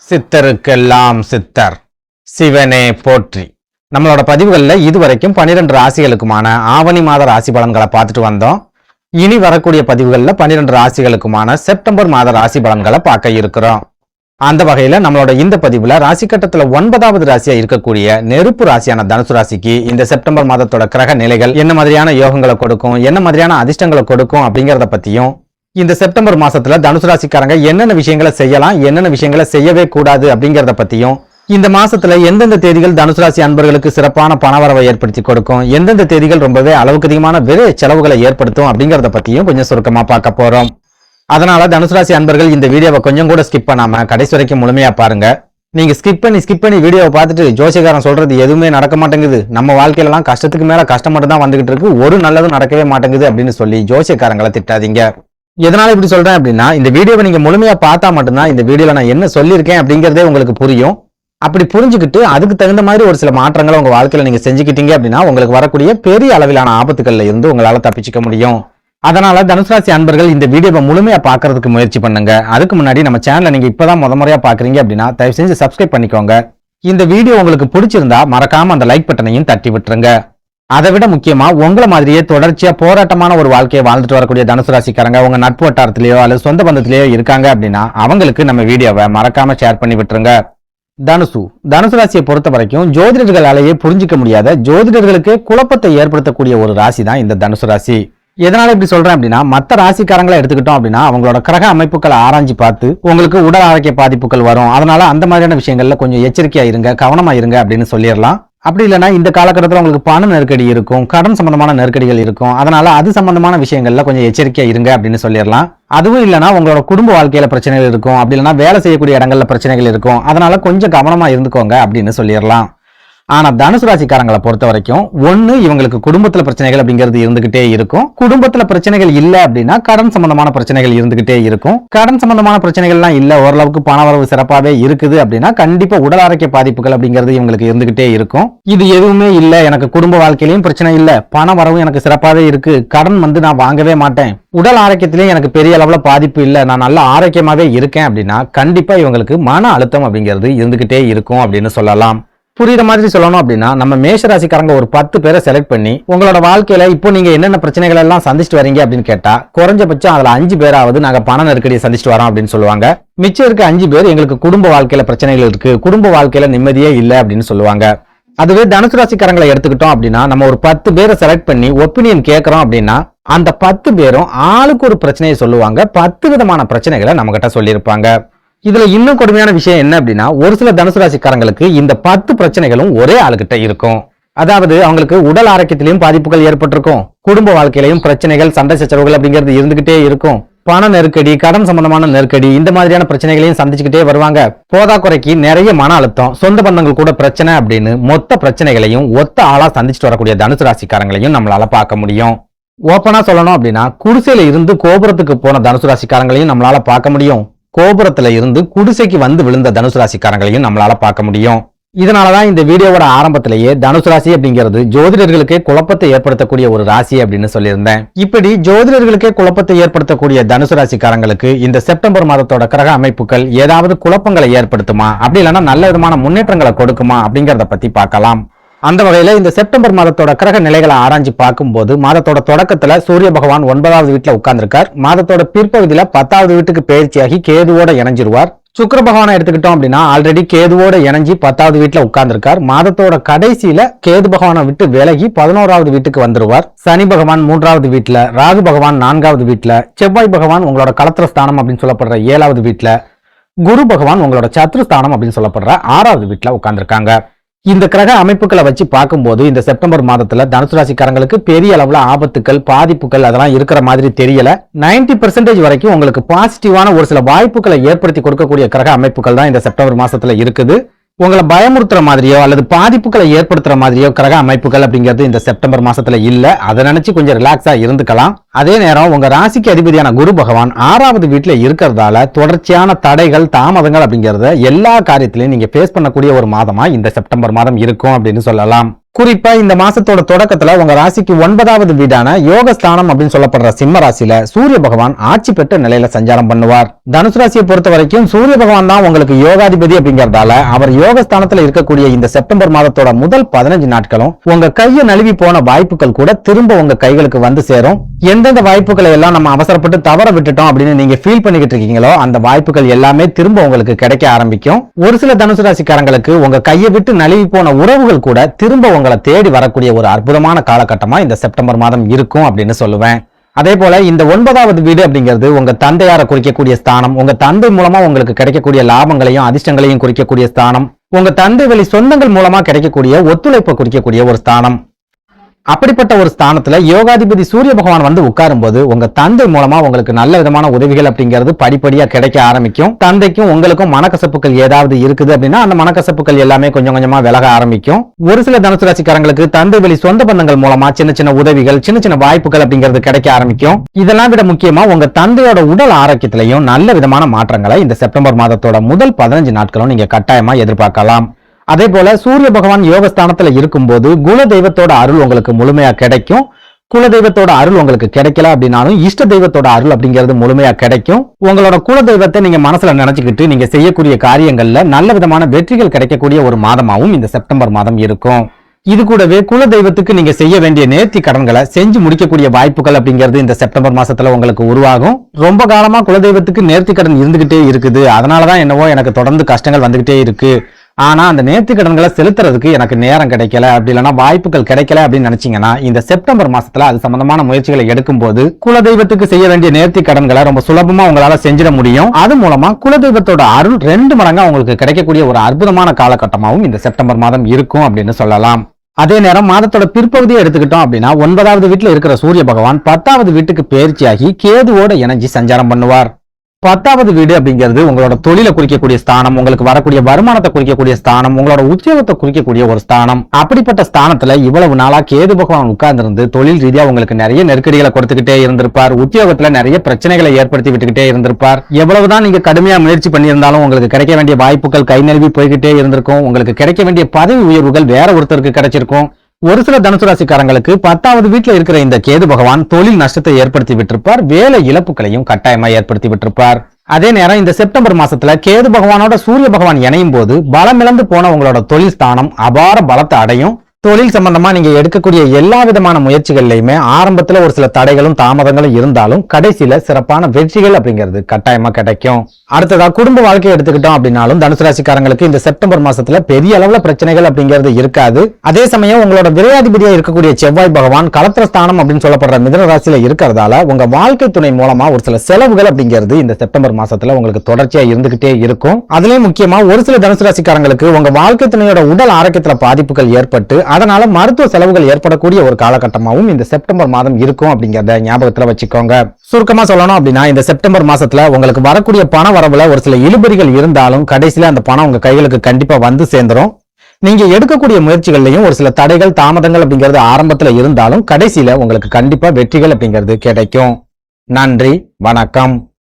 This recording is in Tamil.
சித்தருக்கெல்லாம் சித்தர் சிவனே போற்றி. நம்மளோட பதிவுகளில் இதுவரைக்கும் 12 ராசிகளுக்குமான ஆவணி மாத ராசி பலன்களை பார்த்துட்டு வந்தோம். இனி வரக்கூடிய பதிவுகளில் 12 ராசிகளுக்குமான செப்டம்பர் மாத ராசி பலன்களை பார்க்க இருக்கிறோம். அந்த வகையில நம்மளோட இந்த பதிவுல ராசி கட்டத்துல 9வது ராசியா இருக்கக்கூடிய நெருப்பு ராசியான தனுசு ராசிக்கு இந்த செப்டம்பர் மாதத்தோட கிரக நிலைகள் என்ன மாதிரியான யோகங்களை கொடுக்கும், என்ன மாதிரியான அதிர்ஷ்டங்களை கொடுக்கும் அப்படிங்கறத பத்தியும், இந்த செப்டம்பர் மாசத்துல தனுசு ராசிக்காரங்க என்னென்ன விஷயங்களை செய்யலாம், என்னென்ன விஷயங்களை செய்யவே கூடாது அப்படிங்கறத பத்தியும், இந்த மாசத்துல எந்தெந்த தேதிகள் தனுசு ராசி அன்பர்களுக்கு சிறப்பான பணவரவை ஏற்படுத்தி கொடுக்கும், எந்தெந்த தேதிகள் ரொம்பவே அளவுக்கு அதிகமான விரை செலவுகளை ஏற்படுத்தும் அப்படிங்கறத பத்தியும் கொஞ்சம் சுருக்கமா பார்க்க போறோம். அதனால தனுசு ராசி அன்பர்கள் இந்த வீடியோவை கொஞ்சம் கூட ஸ்கிப் பண்ணாம கடைசி வரைக்கும் முழுமையா பாருங்க. நீங்க ஸ்கிப் பண்ணி வீடியோவை பார்த்துட்டு ஜோசியக்காரன் சொல்றது எதுவுமே நடக்க மாட்டேங்குது, நம்ம வாழ்க்கையில எல்லாம் கஷ்டத்துக்கு மேல கஷ்டம் மட்டும் தான் வந்துகிட்டு இருக்கு, ஒரு நல்லதும் நடக்கவே மாட்டேங்குது அப்படின்னு சொல்லி ஜோசியக்காரங்களை திட்டாதீங்க. எதனால இப்படி சொல்றேன் அப்படின்னா, இந்த வீடியோவை நீங்க முழுமையா பார்த்தா மட்டும்தான் இந்த வீடியோல நான் என்ன சொல்லியிருக்கேன் அப்படிங்கறதே உங்களுக்கு புரியும். அப்படி புரிஞ்சுக்கிட்டு அதுக்கு தகுந்த மாதிரி ஒரு சில மாற்றங்களை உங்க வாழ்க்கையில நீங்க செஞ்சுக்கிட்டீங்க அப்படின்னா உங்களுக்கு வரக்கூடிய பெரிய அளவிலான ஆபத்துக்கள்ல இருந்து உங்களால தப்பிச்சுக்க முடியும். அதனால தனுசு ராசி அன்பர்கள் இந்த வீடியோவை முழுமையா பாக்குறதுக்கு முயற்சி பண்ணுங்க. அதுக்கு முன்னாடி நம்ம சேனலை நீங்க இப்பதான் முறையா பாக்குறீங்க அப்படின்னா தயவு செஞ்சு சப்ஸ்கிரைப் பண்ணிக்கோங்க. இந்த வீடியோ உங்களுக்கு பிடிச்சிருந்தா மறக்காம அந்த லைக் பட்டனையும் தட்டி விட்டுருங்க. அதை விட முக்கியமா உங்களை மாதிரியே தொடர்ச்சியா போராட்டமான ஒரு வாழ்க்கையை வாழ்ந்துட்டு வரக்கூடிய தனுசு ராசிக்காரங்க உங்க நட்பு வட்டாரத்திலேயோ அல்லது சொந்த பந்தத்திலேயோ இருக்காங்க அப்படின்னா அவங்களுக்கு நம்ம வீடியோவை மறக்காம ஷேர் பண்ணி விட்டுருங்க. தனுசு ராசியை பொறுத்த வரைக்கும் ஜோதிடர்களாலேயே புரிஞ்சிக்க முடியாத, ஜோதிடர்களுக்கு குழப்பத்தை ஏற்படுத்தக்கூடிய ஒரு ராசி தான் இந்த தனுசு ராசி. எதனால இப்படி சொல்றேன் அப்படின்னா, மத்த ராசிக்காரங்களை எடுத்துக்கிட்டோம் அப்படின்னா அவங்களோட கிரக அமைப்புகளை ஆராய்ச்சி பார்த்து உங்களுக்கு உடல் ஆரோக்கிய பாதிப்புகள் வரும், அதனால அந்த மாதிரியான விஷயங்கள்ல கொஞ்சம் எச்சரிக்கையா இருங்க, கவனமா இருங்க அப்படின்னு சொல்லிடலாம். அப்படி இல்லைன்னா இந்த காலகட்டத்தில் உங்களுக்கு பண நெருக்கடி இருக்கும், கடன் சம்பந்தமான நெருக்கடிகள் இருக்கும், அதனால அது சம்பந்தமான விஷயங்கள்ல கொஞ்சம் எச்சரிக்கையா இருங்க அப்படின்னு சொல்லிடலாம். அதுவும் இல்லைன்னா உங்களோட குடும்ப வாழ்க்கையில பிரச்சனைகள் இருக்கும், அப்படி இல்லைன்னா வேலை செய்யக்கூடிய இடங்கள்ல பிரச்சனைகள் இருக்கும், அதனால கொஞ்சம் கவனமா இருந்துக்கோங்க அப்படின்னு சொல்லிடலாம். ஆனா தனுசு ராசிக்காரங்களை பொறுத்த வரைக்கும் ஒண்ணு இவங்களுக்கு குடும்பத்துல பிரச்சனைகள் அப்படிங்கிறது இருந்துகிட்டே இருக்கும், குடும்பத்துல பிரச்சனைகள் இல்ல அப்படின்னா கடன் சம்பந்தமான பிரச்சனைகள் இருந்துகிட்டே இருக்கும், கடன் சம்பந்தமான பிரச்சனைகள் எல்லாம் இல்ல, ஓரளவுக்கு பணவரவு சிறப்பாவே இருக்குது அப்படின்னா கண்டிப்பா உடல் ஆரோக்கிய பாதிப்புகள் அப்படிங்கிறது இவங்களுக்கு இருந்துகிட்டே இருக்கும். இது எதுவுமே இல்ல, எனக்கு குடும்ப வாழ்க்கையிலயும் பிரச்சனை இல்ல, பண வரவும் எனக்கு சிறப்பாவே இருக்கு, கடன் நான் வாங்கவே மாட்டேன், உடல் ஆரோக்கியத்திலேயும் எனக்கு பெரிய அளவுல பாதிப்பு இல்ல, நான் நல்ல ஆரோக்கியமாவே இருக்கேன் அப்படின்னா கண்டிப்பா இவங்களுக்கு மன அழுத்தம் அப்படிங்கிறது இருந்துகிட்டே இருக்கும் அப்படின்னு சொல்லலாம். புரியுற மாதிரி சொல்லணும் அப்படின்னா, நம்ம மேஷ ராசிக்காரங்க ஒரு 10 பேரை செலக்ட் பண்ணி உங்களோட வாழ்க்கையில இப்போ நீங்க என்னென்ன பிரச்சனைகள் எல்லாம் சந்திச்சுட்டு வரீங்க அப்படின்னு கேட்டா குறைஞ்சபட்சம் அதுல 5 பேராவது நாங்க பண நெருக்கடியை சந்திச்சுட்டு வரோம் அப்படின்னு சொல்லுவாங்க. மிச்சம் இருக்க 5 பேர் எங்களுக்கு குடும்ப வாழ்க்கையில பிரச்சனைகள் இருக்கு, குடும்ப வாழ்க்கையில நிம்மதியே இல்லை அப்படின்னு சொல்லுவாங்க. அதுவே தனுசு ராசிக்காரங்களை எடுத்துக்கிட்டோம் அப்படின்னா நம்ம ஒரு 10 பேரை செலக்ட் பண்ணி ஒப்பீனியன் கேட்கறோம் அப்படின்னா அந்த 10 பேரும் ஆளுக்கு ஒரு பிரச்சனையை சொல்லுவாங்க, 10 விதமான பிரச்சனைகளை நம்ம கிட்ட சொல்லியிருப்பாங்க. இதுல இன்னும் கொடுமையான விஷயம் என்ன அப்படின்னா, ஒரு சில தனுசு ராசிக்காரங்களுக்கு இந்த 10 பிரச்சனைகளும் ஒரே ஆளுகிட்ட இருக்கும். அதாவது அவங்களுக்கு உடல் ஆரோக்கியத்திலையும் பாதிப்புகள் ஏற்பட்டிருக்கும், குடும்ப வாழ்க்கையிலையும் பிரச்சனைகள், சண்டை சச்சரவுகள் அப்படிங்கிறது இருந்துகிட்டே இருக்கும், பண நெருக்கடி, கடன் சம்பந்தமான நெருக்கடி, இந்த மாதிரியான பிரச்சனைகளையும் சந்திச்சுக்கிட்டே வருவாங்க. போதாக்குறைக்கு நிறைய மன அழுத்தம், சொந்த பந்தங்கள் கூட பிரச்சனை அப்படின்னு மொத்த பிரச்சனைகளையும் ஒத்த ஆளா சந்திச்சுட்டு வரக்கூடிய தனுசு ராசிக்காரங்களையும் நம்மளால பார்க்க முடியும். ஓப்பனா சொல்லணும் அப்படின்னா, குடிசையில இருந்து கோபுரத்துக்கு போன தனுசு ராசிக்காரங்களையும் நம்மளால பார்க்க முடியும், கோபுரத்துல இருந்து குடிசைக்கு வந்து விழுந்த தனுசு ராசிக்காரங்களையும் நம்மளால பார்க்க முடியும். இதனாலதான் இந்த வீடியோவோட ஆரம்பத்திலேயே தனுசு ராசி அப்படிங்கிறது ஜோதிடர்களுக்கே குழப்பத்தை ஏற்படுத்தக்கூடிய ஒரு ராசி அப்படின்னு சொல்லியிருந்தேன். இப்படி ஜோதிடர்களுக்கே குழப்பத்தை ஏற்படுத்தக்கூடிய தனுசு ராசிக்காரங்களுக்கு இந்த செப்டம்பர் மாதத்தோட கிரக அமைப்புகள் ஏதாவது குழப்பங்களை ஏற்படுத்துமா, அப்படி இல்லைன்னா நல்ல விதமான முன்னேற்றங்களை கொடுக்குமா அப்படிங்கறத பத்தி பார்க்கலாம். அந்த வகையில இந்த செப்டம்பர் மாதத்தோட கிரக நிலைகளை ஆராய்ச்சி பார்க்கும்போது மாதத்தோட தொடக்கத்துல சூரிய பகவான் 9வது வீட்டுல உட்கார்ந்திருக்கார், மாதத்தோட பிற்பகுதியில 10வது வீட்டுக்கு பயிற்சியாகி கேதுவோட இணைஞ்சிருவார். சுக்கிர பகவானை எடுத்துக்கிட்டோம் அப்படின்னா ஆல்ரெடி கேதுவோட இணைஞ்சி 10வது வீட்டுல உட்கார்ந்திருக்கார், மாதத்தோட கடைசியில கேது பகவானை விட்டு விலகி 11வது வீட்டுக்கு வந்துருவார். சனி பகவான் 3வது வீட்டுல, ராகு பகவான் 4வது வீட்டுல, செவ்வாய் பகவான் உங்களோட களத்திர ஸ்தானம் அப்படின்னு சொல்லப்படுற 7வது வீட்டுல, குரு பகவான் உங்களோட சத்ரு ஸ்தானம் அப்படின்னு சொல்லப்படுற 6வது வீட்டுல உட்கார்ந்திருக்காங்க. இந்த கிரக அமைப்புகளை வச்சு பார்க்கும்போது இந்த செப்டம்பர் மாதத்துல தனுசு ராசிக்காரங்களுக்கு பெரிய அளவுல ஆபத்துக்கள், பாதிப்புகள் அதெல்லாம் இருக்கிற மாதிரி தெரியல. 90% வரைக்கும் உங்களுக்கு பாசிட்டிவான ஒரு சில வாய்ப்புகளை ஏற்படுத்தி கொடுக்கக்கூடிய கிரக அமைப்புகள் தான் இந்த செப்டம்பர் மாசத்துல இருக்குது. உங்களை பயமுறுத்துற மாதிரியோ அல்லது பாதிப்புகளை ஏற்படுத்துற மாதிரியோ கிரக அமைப்புகள் அப்படிங்கிறது இந்த செப்டம்பர் மாசத்துல இல்ல. அதை நினைச்சு கொஞ்சம் ரிலாக்ஸா இருந்துக்கலாம். அதே நேரம் உங்க ராசிக்கு அதிபதியான குரு பகவான் 6வது வீட்டுல இருக்கிறதால தொடர்ச்சியான தடைகள், தாமதங்கள் அப்படிங்கறத எல்லா காரியத்திலையும் நீங்க ஃபேஸ் பண்ணக்கூடிய ஒரு மாதமா இந்த செப்டம்பர் மாதம் இருக்கும் அப்படின்னு சொல்லலாம். குறிப்பா இந்த மாசத்தோட தொடக்கத்துல உங்க ராசிக்கு 9வது வீடான யோகஸ்தானம் அப்படின்னு சொல்லப்படுற சிம்ம ராசியில சூரிய பகவான் ஆட்சி பெற்ற நிலையில சஞ்சாரம் பண்ணுவார். தனுசு ராசியை பொறுத்த வரைக்கும் சூரிய பகவான் தான் உங்களுக்கு யோகாதிபதி அப்படிங்கறதால அவர் யோகஸ்தானத்துல இருக்கக்கூடிய இந்த செப்டம்பர் மாதத்தோட முதல் 15 நாட்களும் உங்க கையை நழுவி போன வாய்ப்புகள் கூட திரும்ப உங்க கைகளுக்கு வந்து சேரும். எந்தெந்த வாய்ப்புகளை எல்லாம் நம்ம அவசரப்பட்டு தவற விட்டுட்டோம் அப்படின்னு நீங்க ஃபீல் பண்ணிக்கிட்டு இருக்கீங்களோ அந்த வாய்ப்புகள் எல்லாமே திரும்ப உங்களுக்கு கிடைக்க ஆரம்பிக்கும். ஒரு சில தனுசு ராசிக்காரங்களுக்கு உங்க கையை விட்டு நழுவி போன உறவுகள் கூட திரும்ப உங்களை தேடி வரக்கூடிய ஒரு அற்புதமான காலகட்டமா இந்த செப்டம்பர் மாதம் இருக்கும் அப்படின்னு சொல்லுவேன். அதே போல இந்த 9வது வீடு அப்படிங்கிறது உங்க தந்தையார குறிக்கக்கூடிய ஸ்தானம். உங்க தந்தை மூலமா உங்களுக்கு கிடைக்கக்கூடிய லாபங்களையும் அதிர்ஷ்டங்களையும் குறிக்கக்கூடிய ஸ்தானம். உங்க தந்தை வழி சொந்தங்கள் மூலமா கிடைக்கக்கூடிய ஒத்துழைப்பை குறிக்கக்கூடிய ஒரு ஸ்தானம். அப்படிப்பட்ட ஒரு ஸ்தானத்துல யோகாதிபதி சூரிய பகவான் வந்து உட்காரும் போது உங்க தந்தை மூலமா உங்களுக்கு நல்ல விதமான உதவிகள் அப்படிங்கிறது படிப்படியா கிடைக்க ஆரம்பிக்கும். தந்தைக்கும் உங்களுக்கும் மனக்கசப்புகள் ஏதாவது இருக்குது அப்படின்னா அந்த மனக்கசப்புகள் எல்லாமே கொஞ்சம் கொஞ்சமா விலக ஆரம்பிக்கும். ஒரு சில தனுசு ராசிக்காரங்களுக்கு தந்தை வழி சொந்த பந்தங்கள் மூலமா சின்ன சின்ன உதவிகள், சின்ன சின்ன வாய்ப்புகள் அப்படிங்கிறது கிடைக்க ஆரம்பிக்கும். இதெல்லாம் விட முக்கியமா உங்க தந்தையோட உடல் ஆரோக்கியத்திலையும் நல்ல விதமான மாற்றங்களை இந்த செப்டம்பர் மாதத்தோட முதல் 15 நாட்களும் நீங்க கட்டாயமா எதிர்பார்க்கலாம். அதே போல சூரிய பகவான் யோகஸ்தானத்துல இருக்கும்போது குல தெய்வத்தோட அருள் உங்களுக்கு முழுமையா கிடைக்கும். குல தெய்வத்தோட அருள் உங்களுக்கு கிடைக்கல அப்படின்னாலும் இஷ்ட தெய்வத்தோட அருள் அப்படிங்கிறது முழுமையா கிடைக்கும். உங்களோட குல தெய்வத்தை நீங்க மனசுல நினைச்சுக்கிட்டு நீங்க செய்யக்கூடிய காரியங்கள்ல நல்ல விதமான வெற்றிகள் கிடைக்கக்கூடிய ஒரு மாதமாவும் இந்த செப்டம்பர் மாதம் இருக்கும். இது கூடவே குல தெய்வத்துக்கு நீங்க செய்ய வேண்டிய நேர்த்தி கடன்களை செஞ்சு முடிக்கக்கூடிய வாய்ப்புகள் அப்படிங்கிறது இந்த செப்டம்பர் மாசத்துல உங்களுக்கு உருவாகும். ரொம்ப காலமா குல தெய்வத்துக்கு நேர்த்தி கடன் இருந்துகிட்டே இருக்குது, அதனாலதான் என்னவோ எனக்கு தொடர்ந்து கஷ்டங்கள் வந்துகிட்டே இருக்கு, ஆனா அந்த நேர்த்தி கடன்களை செலுத்துறதுக்கு எனக்கு நேரம் கிடைக்கல, அப்படி இல்லைன்னா வாய்ப்புகள் கிடைக்கல அப்படின்னு நினைச்சீங்கன்னா இந்த செப்டம்பர் மாசத்துல அது சம்பந்தமான முயற்சிகளை எடுக்கும் போது குலதெய்வத்துக்கு செய்ய வேண்டிய நேர்த்தி கடன்களை ரொம்ப சுலபமா உங்களால செஞ்சிட முடியும். அது மூலமா குலதெய்வத்தோட அருள் 2 மடங்கா உங்களுக்கு கிடைக்கக்கூடிய ஒரு அற்புதமான காலகட்டமாகவும் இந்த செப்டம்பர் மாதம் இருக்கும் அப்படின்னு சொல்லலாம். அதே நேரம் மாதத்தோட பிற்பகுதியை எடுத்துக்கிட்டோம் அப்படின்னா 9வது வீட்டுல இருக்கிற சூரிய பகவான் 10வது வீட்டுக்கு பயிற்சியாகி கேதுவோட இணைஞ்சி சஞ்சாரம் பண்ணுவார். 10வது வீடு அப்படிங்கிறது உங்களோட தொழிலை குறிக்கக்கூடிய ஸ்தானம், உங்களுக்கு வரக்கூடிய வருமானத்தை குறிக்கக்கூடிய ஸ்தானம், உங்களோட உத்தியோகத்தை குறிக்கக்கூடிய ஒரு ஸ்தானம். அப்படிப்பட்ட ஸ்தானத்துல இவ்வளவு நாளா கேது பகவான் உட்கார்ந்திருந்து தொழில் ரீதியா உங்களுக்கு நிறைய நெருக்கடிகளை கொடுத்துக்கிட்டே இருந்திருப்பார். உத்தியோகத்துல நிறைய பிரச்சனைகளை ஏற்படுத்தி விட்டுக்கிட்டே இருந்திருப்பார். எவ்வளவுதான் நீங்க கடுமையா முயற்சி பண்ணியிருந்தாலும் உங்களுக்கு கிடைக்க வேண்டிய வாய்ப்புகள் கை நழுவி போய்கிட்டே இருந்திருக்கும். உங்களுக்கு கிடைக்க வேண்டிய பதவி உயர்வுகள் வேற ஒருத்தருக்கு கிடைச்சிருக்கும். ஒரு சில தனுசு ராசிக்காரங்களுக்கு 10வது வீட்டுல இருக்கிற இந்த கேது பகவான் தொழில் நஷ்டத்தை ஏற்படுத்தி விட்டிருப்பார், வேலை இழப்புகளையும் கட்டாயமா ஏற்படுத்தி விட்டிருப்பார். அதே நேரம் இந்த செப்டம்பர் மாசத்துல கேது பகவானோட சூரிய பகவான் இணையும் போது பலமிழந்து போன உங்களோட தொழில் ஸ்தானம் அபார பலத்தை அடையும். தொழில் சம்பந்தமா நீங்க எடுக்கக்கூடிய எல்லா விதமான முயற்சிகள்லயுமே ஆரம்பத்துல ஒரு சில தடைகளும் தாமதங்களும் இருந்தாலும் கடைசியில சிறப்பான வெற்றிகள் அப்படிங்கிறது கட்டாயமா கிடைக்கும். அடுத்ததா குடும்ப வாழ்க்கையை எடுத்துக்கிட்டோம் அப்படின்னாலும் தனுசு ராசிக்காரங்களுக்கு இந்த செப்டம்பர் மாசத்துல பெரிய அளவுல பிரச்சனைகள் அப்படிங்கிறது இருக்காது. அதே சமயம் உங்களோட விரையாதிபதியா இருக்கக்கூடிய செவ்வாய் பகவான் களத்திர ஸ்தானம் அப்படின்னு சொல்லப்படுற மிதுன ராசியில இருக்கிறதால உங்க வாழ்க்கை துணை மூலமா ஒரு சில செலவுகள் அப்படிங்கிறது இந்த செப்டம்பர் மாசத்துல உங்களுக்கு தொடர்ச்சியா இருந்துகிட்டே இருக்கும். அதுலயும் முக்கியமா ஒரு சில தனுசு ராசிக்காரங்களுக்கு உங்க வாழ்க்கை துணையோட உடல் ஆரோக்கியத்துல பாதிப்புகள் ஏற்பட்டு அதனால மருத்துவ செலவுகள் ஏற்படக்கூடிய ஒரு காலகட்டமாகவும் இந்த செப்டம்பர் மாதம் இருக்கும் அப்படிங்கறத ஞாபகத்துல வச்சுக்கோங்க. சுருக்கமா சொல்லணும் அப்படின்னா இந்த செப்டம்பர் மாசத்துல உங்களுக்கு வரக்கூடிய பண வரவுல ஒரு சில இழுபறிகள் இருந்தாலும் கடைசியில அந்த பணம் உங்க கைகளுக்கு கண்டிப்பா வந்து சேர்ந்துரும். நீங்க எடுக்கக்கூடிய முயற்சிகள்லயும் ஒரு சில தடைகள் தாமதங்கள் அப்படிங்கிறது ஆரம்பத்துல இருந்தாலும் கடைசியில உங்களுக்கு கண்டிப்பா வெற்றிகள் அப்படிங்கிறது கிடைக்கும். நன்றி, வணக்கம்.